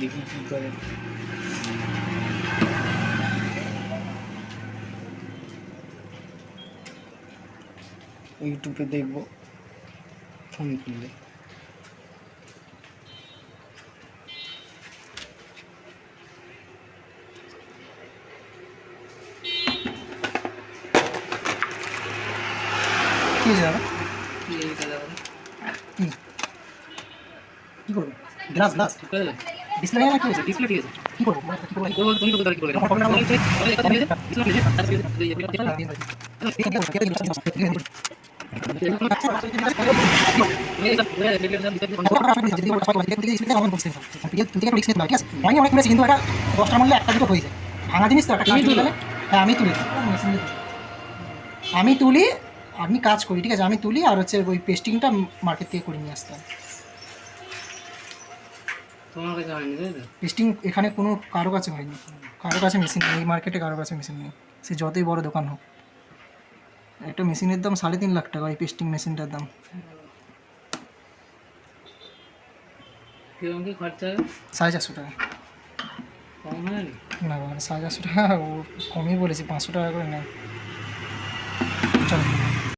দেখি কী করে। ইউটিউবে দেখবো ফোন করলে। কী হয়েছে দাদা? কী কী করবো? গ্লাস গ্লাস ডিসপ্লে না, কী হয়েছে? ডিসপ্লে ঠিক আছে, কী করবো? কী করবো? তুমি তো কি করবে ভাঙা জিনিস তো একটা হ্যাঁ আমি তুলি, আমি তুলি, আমি কাজ করি, ঠিক আছে, আমি তুলি আর হচ্ছে ওই পেস্টিংটা মার্কেট থেকে করে নিয়ে আসতাম। তোমার কাছে হয়নি তাই তো? পেস্টিং এখানে কোনো কারো কাছে হয়নি, কারো কাছে মেশিন নেই, এই মার্কেটে কারো কাছে মেশিন নেই, সে যতই বড় দোকান হোক। একটা মেশিনের দাম 3.5 লাখ টাকা, এই পেস্টিং মেশিনটার দাম। কিরকম কি খরচা 450 টাকা। কম হয় না? না বাবা, 450 টাকা ও কমই বলেছি, 500 টাকা করে নেয়।